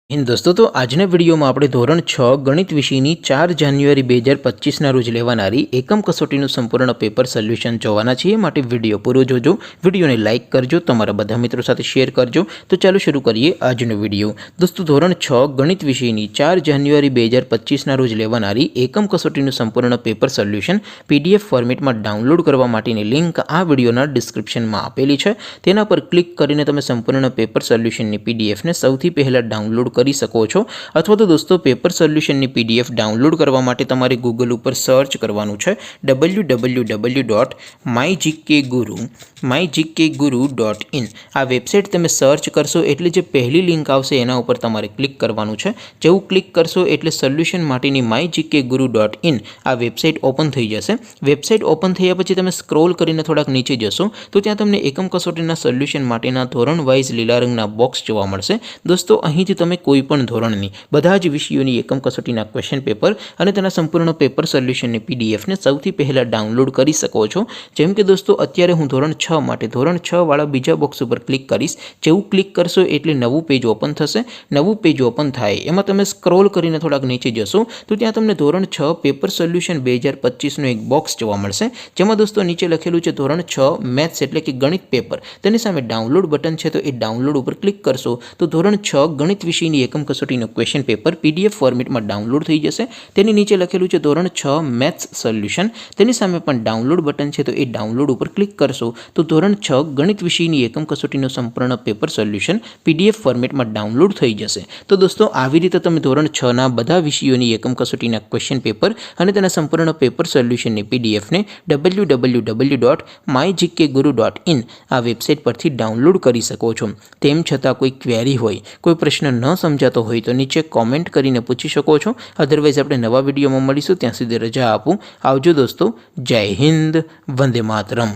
दोस्तों तो આજના વિડીયોમાં આપણે ધોરણ 6 ગણિત વિષયની 4 જાન્યુઆરી 2025ના રોજ લેવાનારી એકમ કસોટીનું સંપૂર્ણ પેપર સોલ્યુશન જોવાના છીએ। માટે વિડીયો પૂરો જોજો, વિડીયોને લાઇક કરજો, તમારા બધા મિત્રો સાથે શેર કરજો। તો ચાલો શરૂ કરીએ આજનો વિડીયો। દોસ્તો ધોરણ 6 ગણિત વિષયની 4 જાન્યુઆરી 2025ના રોજ લેવાનારી એકમ કસોટીનું સંપૂર્ણ પેપર સોલ્યુશન PDF ફોર્મેટમાં ડાઉનલોડ કરવા માટેની લિંક આ વિડીયોના ડિસ્ક્રિપ્શનમાં આપેલી છે। તેના પર ક્લિક કરીને તમે સંપૂર્ણ પેપર સોલ્યુશનની PDF ને સૌથી પહેલા ડાઉનલોડ કરી શકો છો। अथवा तो दोस्तों पेपर सोल्यूशन ની PDF डाउनलॉड करवा माटे तमारे गूगल पर सर्च करवानुं छे www.mygkguru.in। आ वेबसाइट तमे सर्च करशो एटले जे पहली लिंक आवशे एना उपर तमारे क्लिक करवानुं छे। जेवुं क्लिक करशो एटले सोल्यूशन माटेनी mygkguru.in आ वेबसाइट ओपन थई जशे। वेबसाइट ओपन थया पछी तमे स्क्रॉल करीने थोड़ाक नीचे जशो तो त्यां तमने एकम कसोटीना सोल्यूशन माटेना धोरण वाइज लीला रंगना बॉक्स जोवा मळशे। दोस्तों અહીંથી તમે કોઈ પણ ધોરણની બધા જ વિષયોની એકમ કસોટીના ક્વેશ્ચન પેપર અને તેના સંપૂર્ણ પેપર સોલ્યુશનની PDF ને સૌથી પહેલા ડાઉનલોડ કરી શકો છો। જેમ કે દોસ્તો અત્યારે હું ધોરણ 6 માટે ધોરણ 6 વાળા બીજા બોક્સ ઉપર ક્લિક કરીશ। જેવું ક્લિક કરશો એટલે નવું પેજ ઓપન થશે। નવું પેજ ઓપન થાય એમાં તમે સ્ક્રોલ કરીને થોડાક નીચે જશો તો ત્યાં તમને ધોરણ 6 પેપર સોલ્યુશન 2025 નું એક બોક્સ જોવા મળશે। જેમાં દોસ્તો નીચે લખેલું છે ધોરણ 6 મેથ્સ એટલે કે ગણિત પેપર। તેની સામે ડાઉનલોડ બટન છે તો એ ડાઉનલોડ ઉપર ક્લિક કરશો તો ધોરણ 6 ગણિત વિષયની એકમ કસોટીનું ક્વેશ્ચન પેપર PDF ફોર્મેટમાં ડાઉનલોડ થઈ જશે। તેની નીચે લખેલું છે ધોરણ 6 મેથ્સ સોલ્યુશન। તેની સામે પણ ડાઉનલોડ બટન છે તો એ ડાઉનલોડ ઉપર ક્લિક કરશો તો ધોરણ 6 ગણિત વિષયની એકમ કસોટીનું સંપૂર્ણ પેપર સોલ્યુશન PDF ફોર્મેટમાં ડાઉનલોડ થઈ જશે। તો દોસ્તો આવી રીતે તમે ધોરણ 6 ના બધા વિષયોની એકમ કસોટીના ક્વેશ્ચન પેપર અને તેના સંપૂર્ણ પેપર સોલ્યુશનની PDF ને www.mygkguru.in આ વેબસાઇટ પરથી ડાઉનલોડ કરી શકો છો। તેમ છતાં કોઈ ક્વેરી હોય, કોઈ પ્રશ્ન ન સમજાતો હોય તો નીચે કોમેન્ટ કરીને પૂછી શકો છો। અધરવાઇઝ આપણે નવા વિડીયોમાં મળીશું, ત્યાં સુધી રજા આપું। આવજો દોસ્તો, જય હિન્દ, વંદે માતરમ।